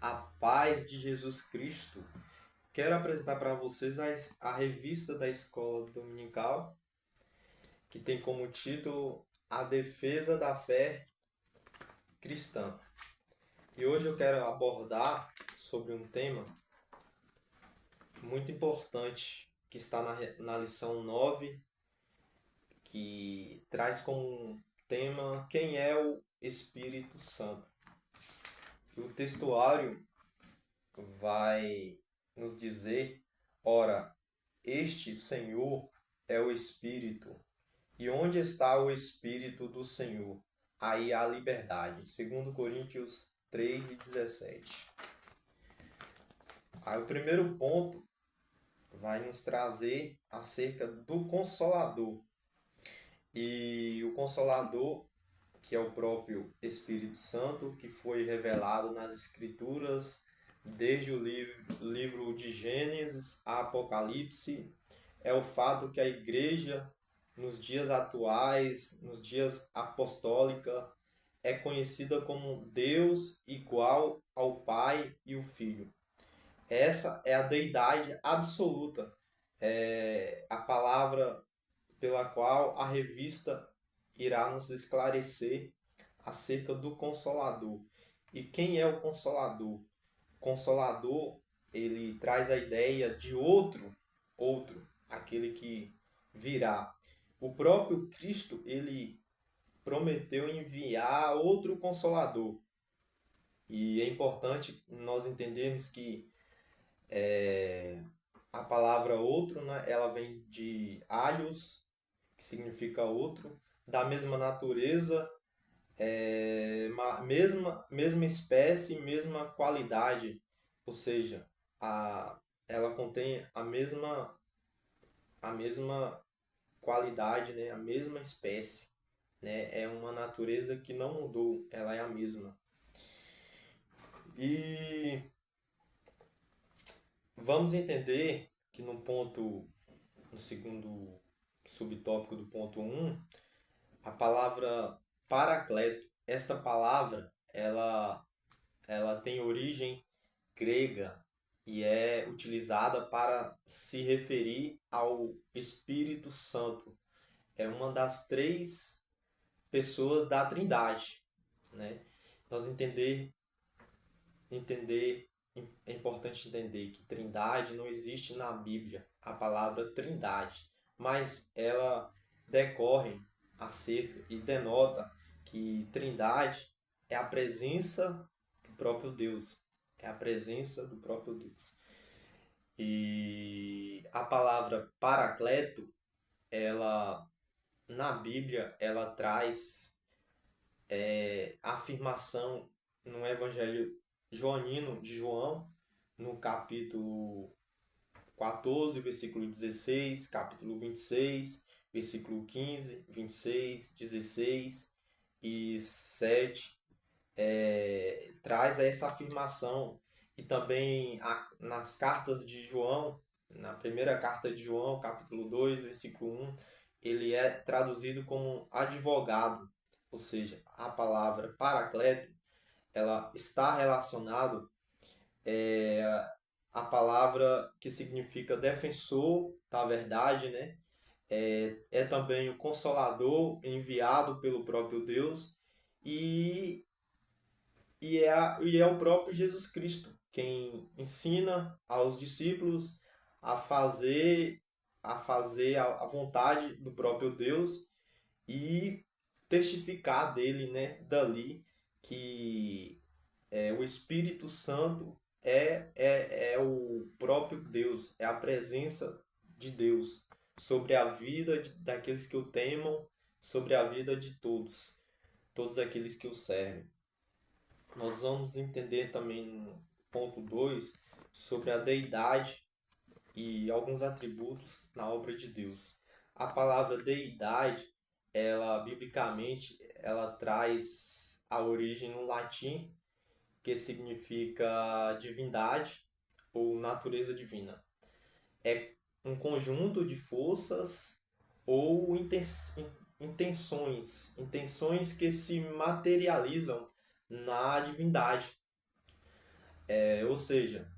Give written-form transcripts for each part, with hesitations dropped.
A paz de Jesus Cristo. Quero apresentar para vocês a revista da Escola Dominical, que tem como título A Defesa da Fé Cristã. E hoje eu quero abordar sobre um tema muito importante que está na lição 9, que traz como tema quem é o Espírito Santo. E o textuário vai nos dizer: ora, este Senhor é o Espírito, e onde está o Espírito do Senhor? Aí há liberdade. Segundo Coríntios 3:17. Aí o primeiro ponto vai nos trazer acerca do Consolador. E o Consolador, que é o próprio Espírito Santo, que foi revelado nas Escrituras, desde o livro de Gênesis a Apocalipse, é o fato que a igreja, nos dias atuais, nos dias apostólica, é conhecida como Deus igual ao Pai e o Filho. Essa é a deidade absoluta, é a palavra pela qual a revista irá nos esclarecer acerca do Consolador. E quem é o Consolador? Consolador, ele traz a ideia de outro, aquele que virá. O próprio Cristo, ele prometeu enviar outro Consolador. E é importante nós entendermos que a palavra outro, né, ela vem de aios, que significa outro, da mesma natureza, mesma espécie, mesma qualidade, ou seja, ela contém a mesma qualidade, né? A mesma espécie, né? É uma natureza que não mudou, ela é a mesma. E vamos entender que no segundo subtópico do ponto um, a palavra paracleto, esta palavra, ela tem origem grega e é utilizada para se referir ao Espírito Santo. É uma das três pessoas da Trindade, né? Nós entender é importante entender que Trindade não existe na Bíblia, a palavra Trindade, mas ela decorre acerca e denota que Trindade é a presença do próprio Deus, é a presença do próprio Deus. E a palavra Paracleto, ela na Bíblia, ela traz a afirmação no Evangelho joanino de João, no capítulo 14, versículo 16, capítulo 26, versículo 15, 26, 16 e 7, traz essa afirmação. E também nas cartas de João, na primeira carta de João, capítulo 2, versículo 1, ele é traduzido como advogado, ou seja, a palavra paracleto, ela está relacionada à palavra que significa defensor da verdade, né? É também o consolador enviado pelo próprio Deus e e é o próprio Jesus Cristo quem ensina aos discípulos a fazer a vontade do próprio Deus e testificar dele, né, dali que o Espírito Santo é o próprio Deus, é a presença de Deus sobre a vida daqueles que o temam, sobre a vida de todos aqueles que o servem. Nós vamos entender também no ponto 2 sobre a deidade e alguns atributos na obra de Deus. A palavra deidade, ela biblicamente, ela traz a origem no latim, que significa divindade ou natureza divina. É um conjunto de forças ou intenções que se materializam na divindade. Ou seja,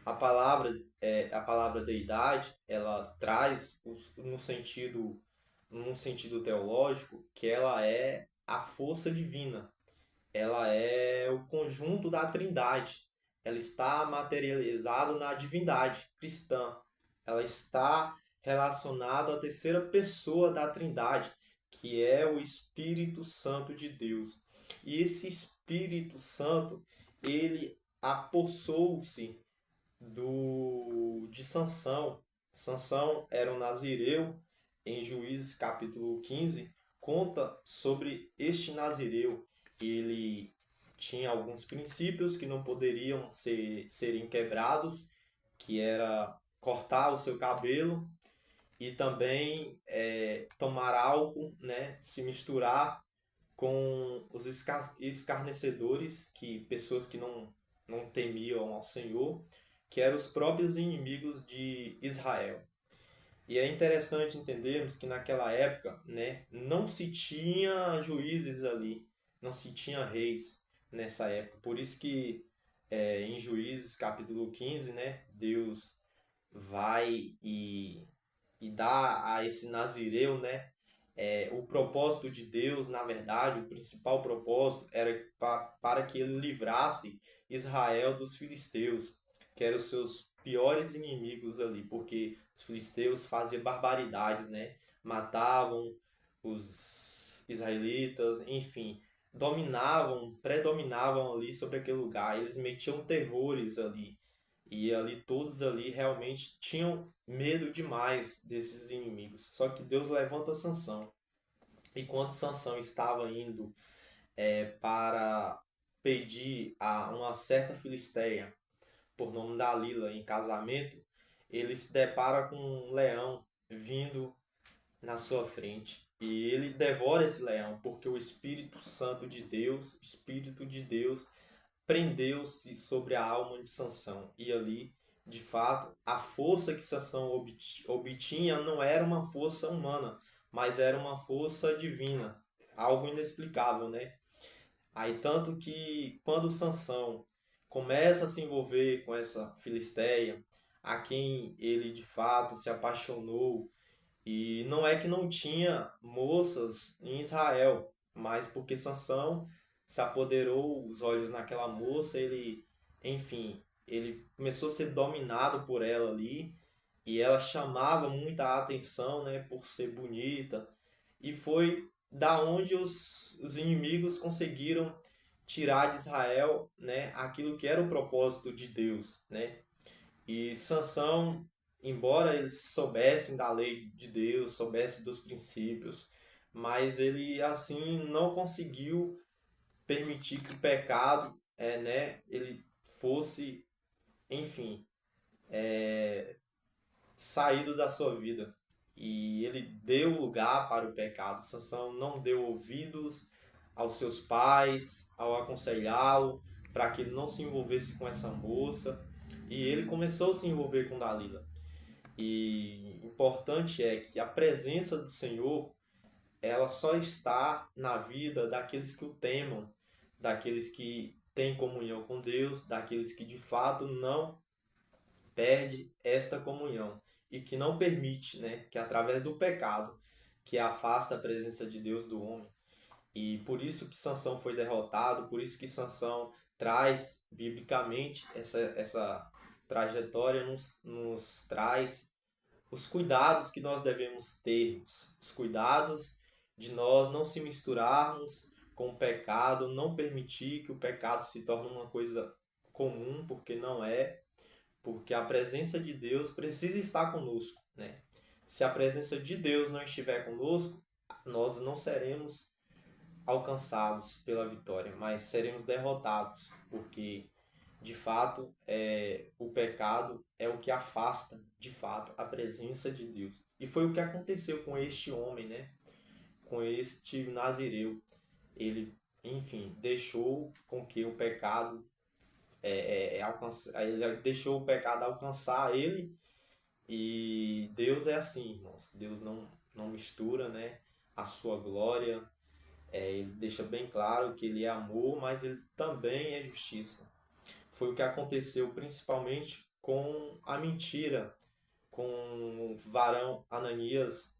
a palavra deidade, ela traz num sentido teológico que ela é a força divina, ela é o conjunto da Trindade, ela está materializada na divindade cristã, ela está relacionada à terceira pessoa da Trindade, que é o Espírito Santo de Deus. E esse Espírito Santo, ele apossou-se de Sansão. Sansão era um nazireu, em Juízes capítulo 15, conta sobre este nazireu. Ele tinha alguns princípios que não poderiam serem quebrados, que era cortar o seu cabelo e também tomar álcool, né, se misturar com os escarnecedores, que pessoas que não temiam ao Senhor, que eram os próprios inimigos de Israel. E é interessante entendermos que naquela época, né, não se tinha juízes ali, não se tinha reis nessa época. Por isso que em Juízes capítulo 15, né, Deus vai e dá a esse nazireu, né, o propósito de Deus, na verdade, o principal propósito era para que ele livrasse Israel dos filisteus, que eram os seus piores inimigos ali, porque os filisteus faziam barbaridades, né? Matavam os israelitas, enfim, predominavam ali sobre aquele lugar, eles metiam terrores ali. E ali todos ali realmente tinham medo demais desses inimigos. Só que Deus levanta Sansão. E quando Sansão estava indo para pedir a uma certa filisteia por nome Dalila em casamento, ele se depara com um leão vindo na sua frente. E ele devora esse leão, porque o Espírito Santo de Deus, o Espírito de Deus, prendeu-se sobre a alma de Sansão. E ali, de fato, a força que Sansão obtinha não era uma força humana, mas era uma força divina, algo inexplicável, né? Aí tanto que quando Sansão começa a se envolver com essa filisteia, a quem ele de fato se apaixonou, e não é que não tinha moças em Israel, mas porque Sansão se apoderou os olhos naquela moça, enfim, ele começou a ser dominado por ela ali, e ela chamava muita atenção, né, por ser bonita, e foi da onde os inimigos conseguiram tirar de Israel, né, aquilo que era o propósito de Deus, né? E Sansão, embora eles soubessem da lei de Deus, soubessem dos princípios, mas ele assim não conseguiu permitir que o pecado, né, ele fosse, enfim, saído da sua vida. E ele deu lugar para o pecado. Sansão não deu ouvidos aos seus pais, ao aconselhá-lo, para que ele não se envolvesse com essa moça. E ele começou a se envolver com Dalila. E importante é que a presença do Senhor, ela só está na vida daqueles que o temam, daqueles que têm comunhão com Deus, daqueles que de fato não perde esta comunhão e que não permite, né, que através do pecado que afasta a presença de Deus do homem. E por isso que Sansão foi derrotado, por isso que Sansão traz biblicamente essa trajetória nos traz os cuidados que nós devemos ter, os cuidados de nós não se misturarmos com o pecado, não permitir que o pecado se torne uma coisa comum, porque não é, porque a presença de Deus precisa estar conosco, né? Se a presença de Deus não estiver conosco, nós não seremos alcançados pela vitória, mas seremos derrotados, porque de fato o pecado é o que afasta de fato a presença de Deus. E foi o que aconteceu com este homem, né? Com este nazireu. Ele, enfim, deixou com que o pecado ele deixou o pecado alcançar ele. E Deus é assim, irmãos. Deus não mistura, né, a sua glória. Ele deixa bem claro que ele é amor, mas ele também é justiça. foi o que aconteceu principalmente com a mentira, com o varão Ananias.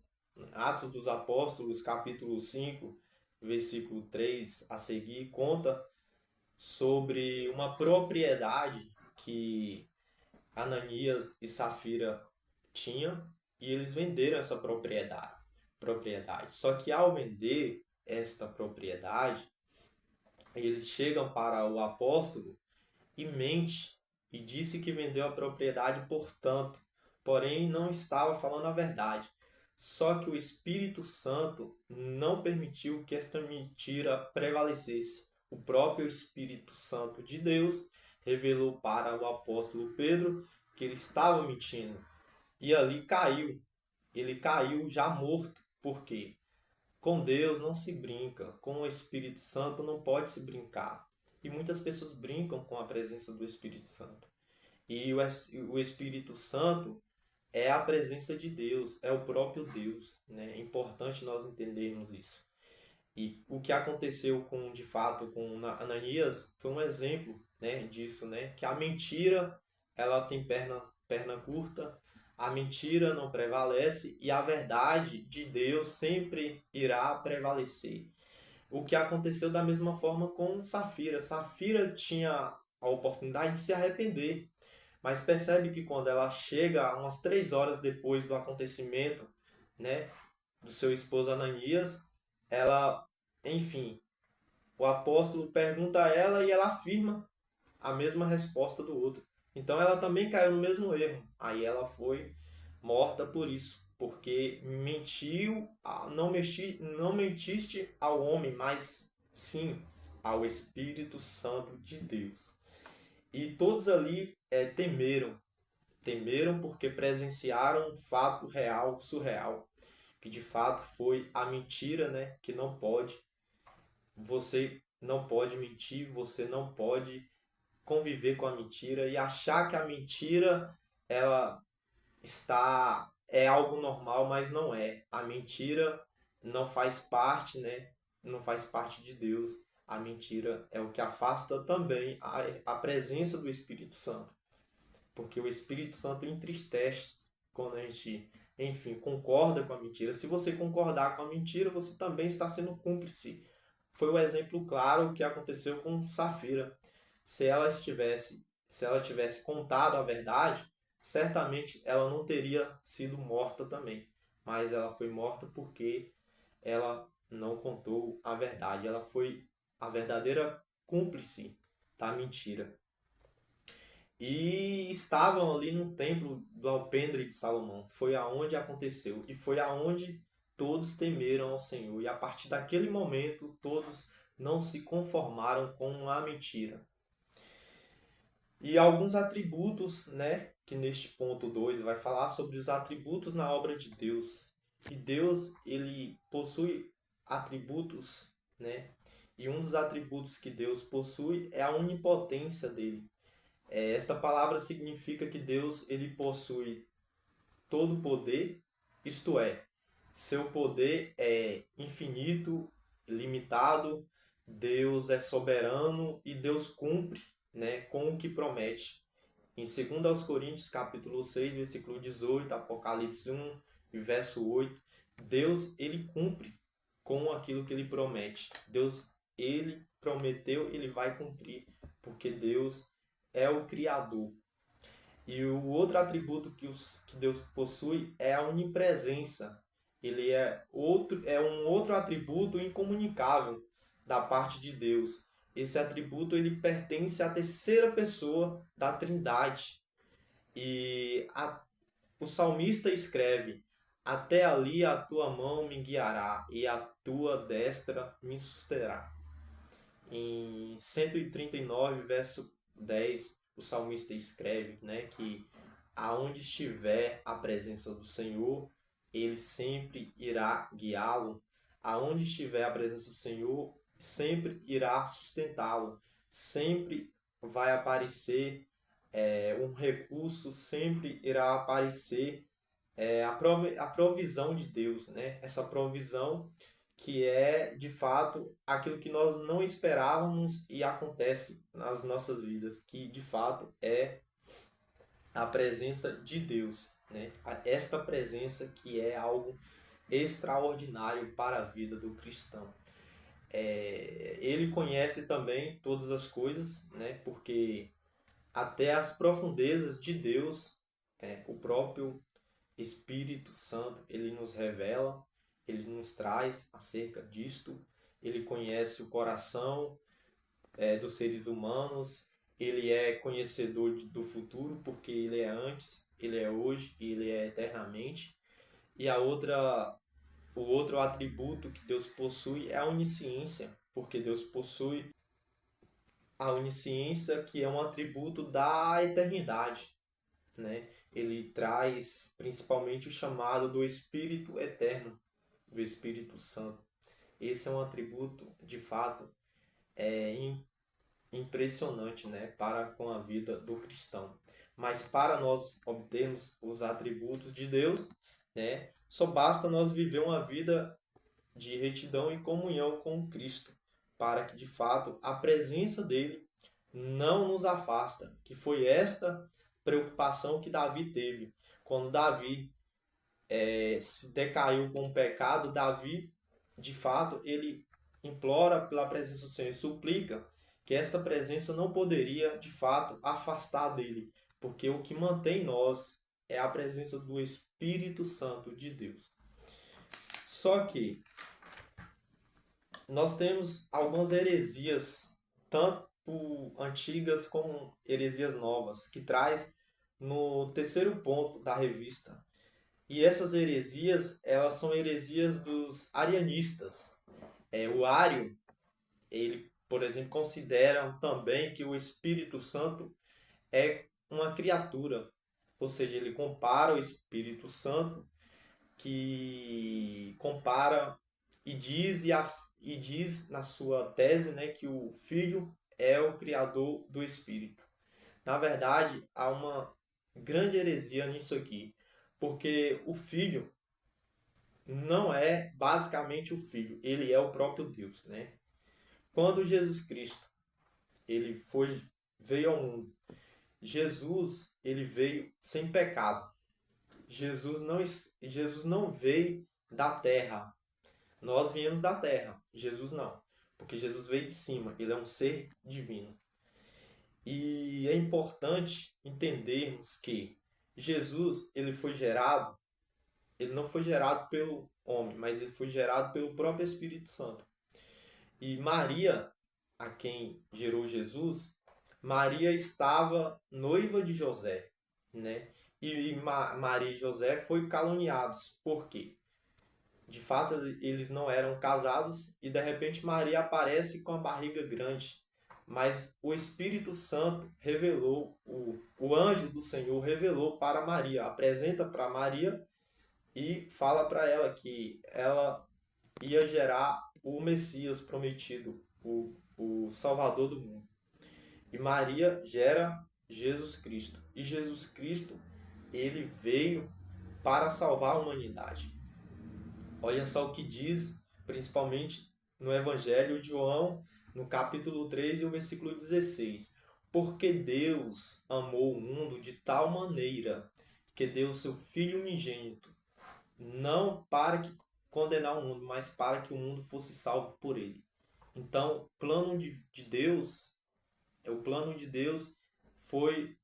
Atos dos Apóstolos, capítulo 5, versículo 3 a seguir, conta sobre uma propriedade que Ananias e Safira tinham e eles venderam essa propriedade. Só que ao vender esta propriedade, eles chegam para o apóstolo e mente e disse que vendeu a propriedade por tanto, porém não estava falando a verdade. Só que o Espírito Santo não permitiu que esta mentira prevalecesse. O próprio Espírito Santo de Deus revelou para o apóstolo Pedro que ele estava mentindo. E ali caiu. Ele caiu já morto. Por quê? Com Deus não se brinca, com o Espírito Santo não pode se brincar. E muitas pessoas brincam com a presença do Espírito Santo. E o Espírito Santo é a presença de Deus, é o próprio Deus, né? É importante nós entendermos isso. E o que aconteceu de fato com Ananias foi um exemplo, né, disso, né? Que a mentira, ela tem perna curta, a mentira não prevalece e a verdade de Deus sempre irá prevalecer. O que aconteceu da mesma forma com Safira. Safira tinha a oportunidade de se arrepender, mas percebe que quando ela chega umas 3 horas depois do acontecimento, né, do seu esposo Ananias, ela, enfim, o apóstolo pergunta a ela e ela afirma a mesma resposta do outro. Então ela também caiu no mesmo erro. Aí ela foi morta por isso, porque mentiu, não mentiste ao homem, mas sim ao Espírito Santo de Deus. E todos ali temeram porque presenciaram um fato real, surreal, que de fato foi a mentira, né? Que você não pode mentir, você não pode conviver com a mentira e achar que a mentira ela é algo normal, mas não é. A mentira não faz parte, né? Não faz parte de Deus. A mentira é o que afasta também a presença do Espírito Santo. Porque o Espírito Santo entristece quando a gente, enfim, concorda com a mentira. Se você concordar com a mentira, você também está sendo cúmplice. Foi o exemplo claro que aconteceu com Safira. Se ela tivesse contado a verdade, certamente ela não teria sido morta também. Mas ela foi morta porque ela não contou a verdade. Ela foi a verdadeira cúmplice da mentira. E estavam ali no templo do alpendre de Salomão. Foi aonde aconteceu. E foi aonde todos temeram ao Senhor. E a partir daquele momento, todos não se conformaram com a mentira. E alguns atributos, né? Que neste ponto 2 vai falar sobre os atributos na obra de Deus. E Deus, ele possui atributos, né? E um dos atributos que Deus possui é a onipotência dele. Esta palavra significa que Deus ele possui todo o poder, isto é, seu poder é infinito, limitado, Deus é soberano e Deus cumpre, né, com o que promete. Em 2 Coríntios, capítulo 6, versículo 18, Apocalipse 1, verso 8, Deus ele cumpre com aquilo que ele promete. Deus ele prometeu, ele vai cumprir, porque Deus é o Criador. E o outro atributo que Deus possui é a onipresença. Ele é um outro atributo incomunicável da parte de Deus. Esse atributo ele pertence à terceira pessoa da Trindade. O salmista escreve: Até ali a tua mão me guiará e a tua destra me susterá. Em 139, verso 10, o salmista escreve, né, que aonde estiver a presença do Senhor, ele sempre irá guiá-lo. Aonde estiver a presença do Senhor, sempre irá sustentá-lo. Sempre vai aparecer um recurso, sempre irá aparecer a provisão de Deus, né? Essa provisão que é, de fato, aquilo que nós não esperávamos e acontece nas nossas vidas, que, de fato, é a presença de Deus, né? Esta presença que é algo extraordinário para a vida do cristão. Ele conhece também todas as coisas, né? Porque até as profundezas de Deus, o próprio Espírito Santo, ele nos revela, ele nos traz acerca disto. Ele conhece o coração dos seres humanos, ele é conhecedor do futuro, porque ele é antes, ele é hoje e ele é eternamente. E o outro atributo que Deus possui é a onisciência, porque Deus possui a onisciência, que é um atributo da eternidade, né? Ele traz principalmente o chamado do Espírito Eterno, do Espírito Santo. Esse é um atributo, de fato, é impressionante, né, para com a vida do cristão. Mas para nós obtermos os atributos de Deus, né, só basta nós viver uma vida de retidão e comunhão com Cristo, para que de fato a presença dele não nos afasta, que foi esta preocupação que Davi teve. Quando Davi se decaiu com o pecado, Davi, de fato, ele implora pela presença do Senhor e suplica que esta presença não poderia, de fato, afastar dele, porque o que mantém nós é a presença do Espírito Santo de Deus. Só que nós temos algumas heresias, tanto antigas como heresias novas, que traz no terceiro ponto da revista. E essas heresias, elas são heresias dos arianistas. O Ário, ele, por exemplo, considera também que o Espírito Santo é uma criatura. Ou seja, ele compara o Espírito Santo, que compara e diz na sua tese, né, que o Filho é o criador do Espírito. Na verdade, há uma grande heresia nisso aqui, porque o Filho não é basicamente o Filho, ele é o próprio Deus, né? Quando Jesus Cristo veio ao mundo, Jesus ele veio sem pecado. Jesus não veio da terra. Nós viemos da terra, Jesus não, porque Jesus veio de cima, ele é um ser divino. E é importante entendermos que Jesus ele não foi gerado pelo homem, mas ele foi gerado pelo próprio Espírito Santo. E Maria, a quem gerou Jesus, Maria estava noiva de José, né? E Maria e José foram caluniados. Por quê? De fato, eles não eram casados e de repente Maria aparece com a barriga grande. Mas o Espírito Santo revelou, o anjo do Senhor revelou para Maria, apresenta para Maria e fala para ela que ela ia gerar o Messias prometido, o Salvador do mundo. E Maria gera Jesus Cristo. E Jesus Cristo, ele veio para salvar a humanidade. Olha só o que diz, principalmente no Evangelho de João, no capítulo 3 e o versículo 16. Porque Deus amou o mundo de tal maneira que deu seu Filho unigênito, não para que condenar o mundo, mas para que o mundo fosse salvo por ele. Então, o plano de Deus foi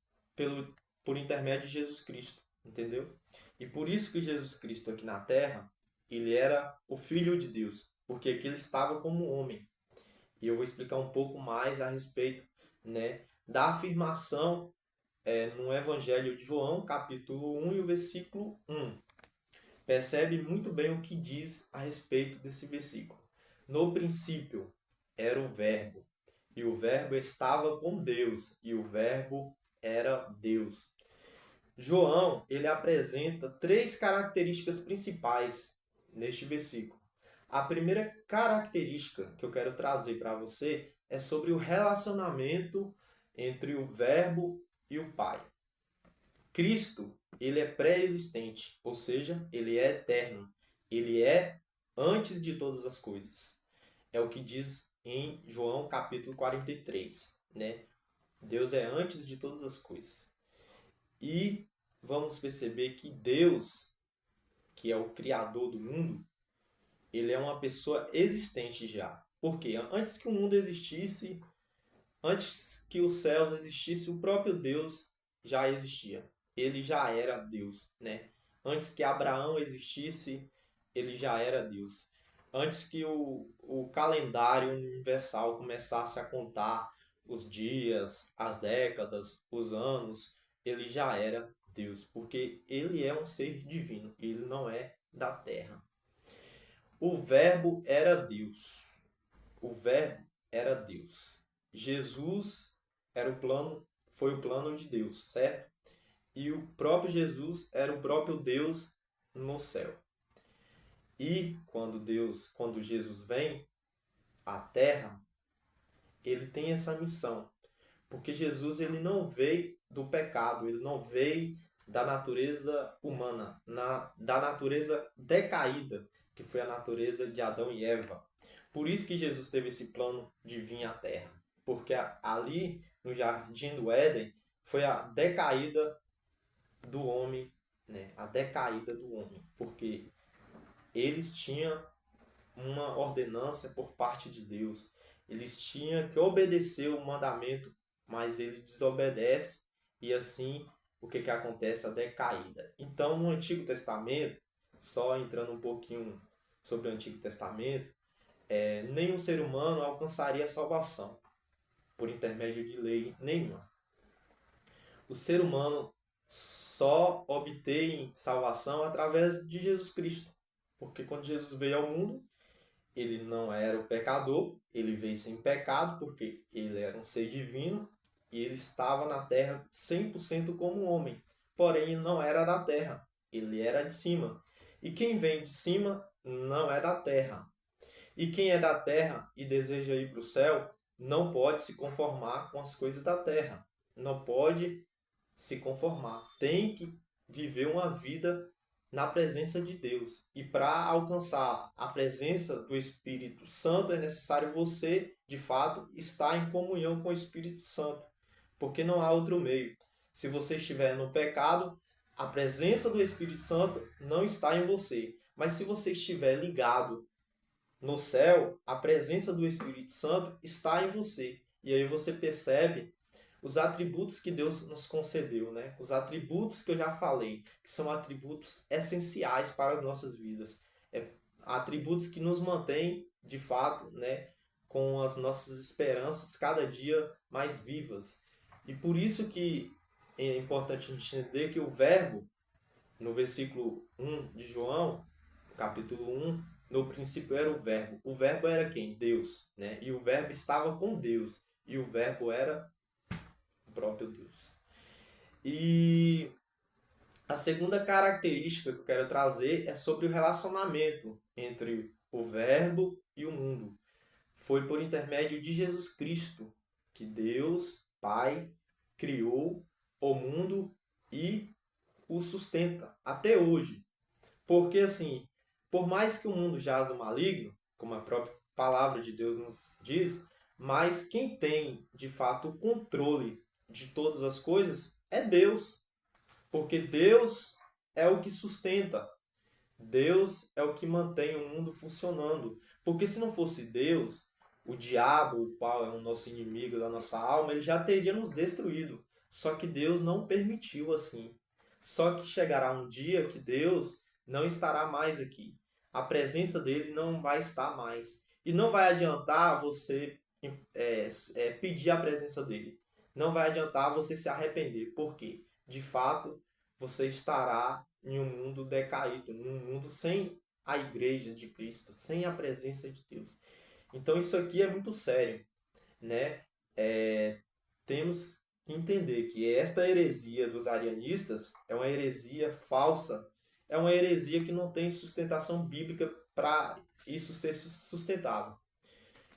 por intermédio de Jesus Cristo, entendeu? E por isso que Jesus Cristo aqui na Terra, ele era o Filho de Deus, porque aqui ele estava como homem. E eu vou explicar um pouco mais a respeito, né, da afirmação no Evangelho de João, capítulo 1 e o versículo 1. Percebe muito bem o que diz a respeito desse versículo. No princípio era o Verbo, e o Verbo estava com Deus, e o Verbo era Deus. João, ele apresenta três características principais neste versículo. A primeira característica que eu quero trazer para você é sobre o relacionamento entre o Verbo e o Pai. Cristo, ele é pré-existente, ou seja, ele é eterno. Ele é antes de todas as coisas. É o que diz em João capítulo 43, né? Deus é antes de todas as coisas. E vamos perceber que Deus, que é o criador do mundo, ele é uma pessoa existente já. Por quê? Antes que o mundo existisse, antes que os céus existissem, o próprio Deus já existia. Ele já era Deus, né? Antes que Abraão existisse, ele já era Deus. Antes que o calendário universal começasse a contar os dias, as décadas, os anos, ele já era Deus, porque ele é um ser divino, ele não é da terra. O Verbo era Deus. O Verbo era Deus. Jesus era o plano, foi o plano de Deus, certo? E o próprio Jesus era o próprio Deus no céu. E quando Jesus vem à terra, ele tem essa missão, porque Jesus ele não veio do pecado, ele não veio da natureza humana, da natureza decaída, que foi a natureza de Adão e Eva. Por isso que Jesus teve esse plano de vir à terra, porque ali no jardim do Éden foi a decaída do homem, né? A decaída do homem, porque eles tinham uma ordenança por parte de Deus. Eles tinham que obedecer o mandamento, mas ele desobedece e assim o que acontece? A decaída. Então, no Antigo Testamento, só entrando um pouquinho sobre o Antigo Testamento, nenhum ser humano alcançaria a salvação por intermédio de lei nenhuma. O ser humano só obtém salvação através de Jesus Cristo. Porque quando Jesus veio ao mundo, ele não era o pecador, ele veio sem pecado, porque ele era um ser divino e ele estava na terra 100% como homem. Porém, ele não era da terra, ele era de cima. E quem vem de cima não é da terra. E quem é da terra e deseja ir para o céu, não pode se conformar com as coisas da terra. Não pode se conformar. Tem que viver uma vida na presença de Deus. E para alcançar a presença do Espírito Santo é necessário você, de fato, estar em comunhão com o Espírito Santo. Porque não há outro meio. Se você estiver no pecado, a presença do Espírito Santo não está em você. Mas se você estiver ligado no céu, a presença do Espírito Santo está em você. E aí você percebe os atributos que Deus nos concedeu, né? Os atributos que eu já falei, que são atributos essenciais para as nossas vidas. Atributos que nos mantêm, de fato, né, com as nossas esperanças cada dia mais vivas. E por isso que é importante entender que o Verbo, no versículo 1 de João, capítulo 1, no princípio era o Verbo. O Verbo era quem? Deus, né? E o Verbo estava com Deus. E o Verbo era o próprio Deus. E a segunda característica que eu quero trazer é sobre o relacionamento entre o Verbo e o mundo. Foi por intermédio de Jesus Cristo que Deus, Pai, criou o mundo e o sustenta até hoje. Porque assim, por mais que o mundo jaz do maligno, como a própria palavra de Deus nos diz, mas quem tem de fato o controle de todas as coisas é Deus. Porque Deus é o que sustenta. Deus é o que mantém o mundo funcionando. Porque se não fosse Deus, o diabo, o qual é o nosso inimigo da nossa alma, ele já teria nos destruído. Só que Deus não permitiu assim. Só que chegará um dia que Deus não estará mais aqui. A presença dele não vai estar mais. E não vai adiantar você pedir a presença dele. Não vai adiantar você se arrepender. Por quê? De fato, você estará em um mundo decaído, num mundo sem a igreja de Cristo, sem a presença de Deus. Então isso aqui é muito sério, né? Temos que entender que esta heresia dos arianistas é uma heresia falsa, é uma heresia que não tem sustentação bíblica para isso ser sustentável.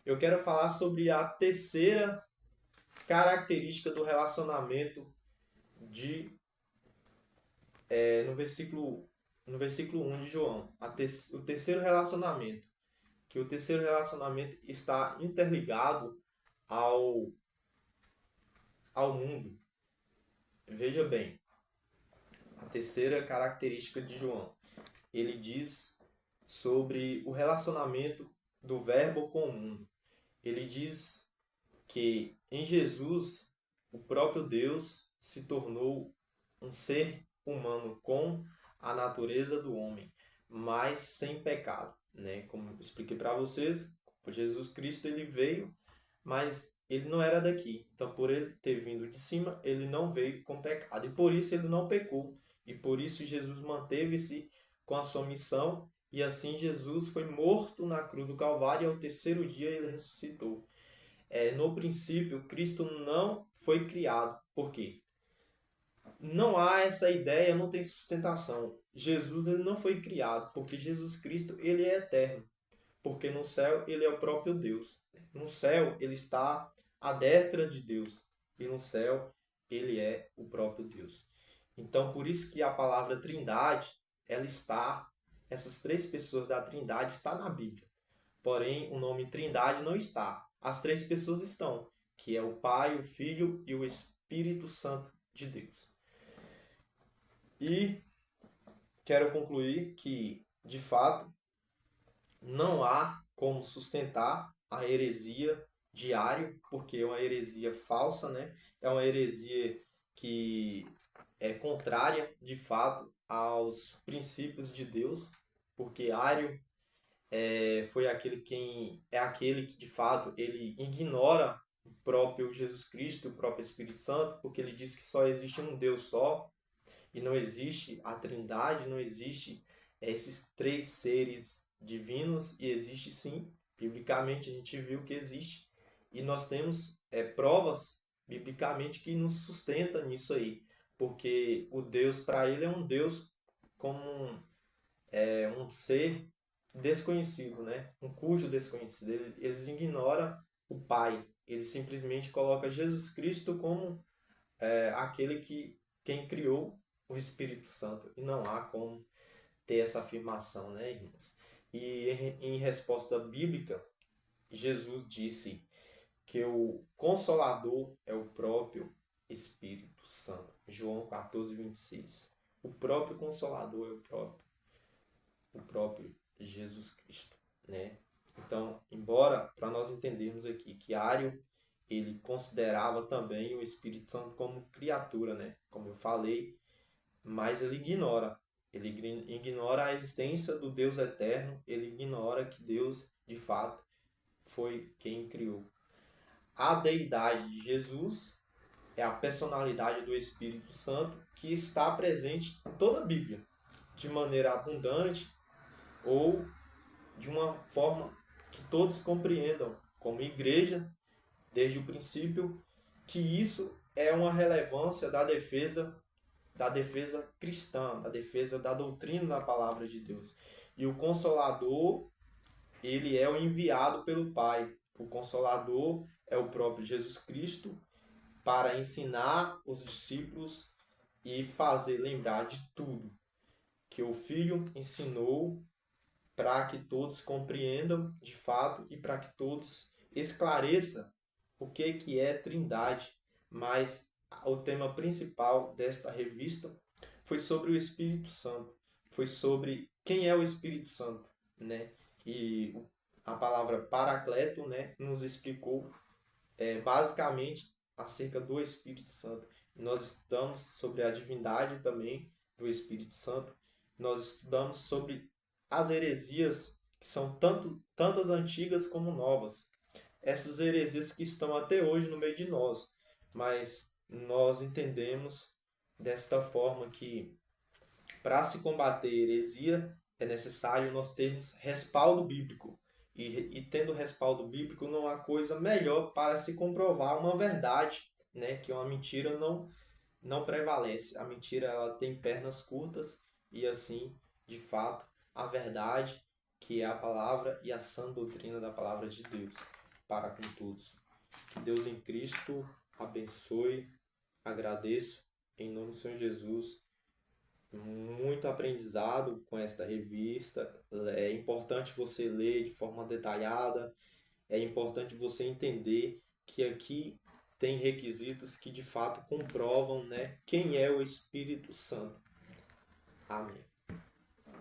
Eu quero falar sobre a terceira característica do relacionamento no versículo no versículo 1 de João, o terceiro relacionamento, que o terceiro relacionamento está interligado ao, ao mundo. Veja bem, a terceira característica de João, ele diz sobre o relacionamento do Verbo com o mundo. Ele diz que em Jesus o próprio Deus se tornou um ser humano com a natureza do homem, mas sem pecado, né? Como eu expliquei para vocês, Jesus Cristo ele veio, mas ele não era daqui. Então, por ele ter vindo de cima, ele não veio com pecado e por isso ele não pecou. E por isso Jesus manteve-se com a sua missão e assim Jesus foi morto na cruz do Calvário e ao terceiro dia ele ressuscitou. No princípio, Cristo não foi criado. Por quê? Não há essa ideia, não tem sustentação. Jesus ele não foi criado, porque Jesus Cristo ele é eterno. Porque no céu ele é o próprio Deus. No céu ele está à destra de Deus. E no céu ele é o próprio Deus. Então, por isso que a palavra Trindade, ela está, essas três pessoas da Trindade está na Bíblia. Porém, o nome Trindade não está. As três pessoas estão, que é o Pai, o Filho e o Espírito Santo de Deus. E quero concluir que, de fato, não há como sustentar a heresia de Ário, porque é uma heresia falsa, né? É uma heresia que é contrária, de fato, aos princípios de Deus, porque Ário foi aquele que de fato ele ignora o próprio Jesus Cristo, o próprio Espírito Santo, porque ele diz que só existe um Deus só e não existe a Trindade, não existe esses três seres divinos e existe sim, biblicamente a gente viu que existe e nós temos provas biblicamente que nos sustenta nisso aí, porque o Deus para ele é um Deus como um ser desconhecido, né? Um cujo desconhecido. Eles ignoram o Pai. Eles simplesmente colocam Jesus Cristo como aquele que quem criou o Espírito Santo. E não há como ter essa afirmação, né, irmãos? E em resposta bíblica, Jesus disse que o Consolador é o próprio Espírito Santo. João 14:26. O próprio Consolador é o próprio Jesus Cristo, né? Então, embora para nós entendermos aqui que Ário ele considerava também o Espírito Santo como criatura, né? Como eu falei, mas ele ignora a existência do Deus eterno, ele ignora que Deus, de fato, foi quem criou. A deidade de Jesus é a personalidade do Espírito Santo que está presente em toda a Bíblia, de maneira abundante ou de uma forma que todos compreendam, como igreja, desde o princípio, que isso é uma relevância da defesa cristã, da defesa da doutrina da palavra de Deus. E o Consolador, ele é o enviado pelo Pai. O Consolador é o próprio Jesus Cristo para ensinar os discípulos e fazer lembrar de tudo que o Filho ensinou para que todos compreendam de fato e para que todos esclareçam o que é Trindade. Mas o tema principal desta revista foi sobre o Espírito Santo, foi sobre quem é o Espírito Santo, né? E a palavra Paracleto, né, nos explicou basicamente acerca do Espírito Santo. Nós estudamos sobre a divindade também do Espírito Santo. Nós estudamos sobre as heresias que são tantas antigas como novas. Essas heresias que estão até hoje no meio de nós. Mas nós entendemos desta forma que para se combater heresia é necessário nós termos respaldo bíblico. E tendo respaldo bíblico, não há coisa melhor para se comprovar uma verdade, né? Que uma mentira não prevalece. A mentira ela tem pernas curtas e assim, de fato, a verdade, que é a palavra e a sã doutrina da palavra de Deus para com todos. Que Deus em Cristo abençoe, agradeço, em nome do Senhor Jesus. muito aprendizado com esta revista. É importante você ler de forma detalhada, é importante você entender que aqui tem requisitos que de fato comprovam, né, quem é o Espírito Santo. Amém.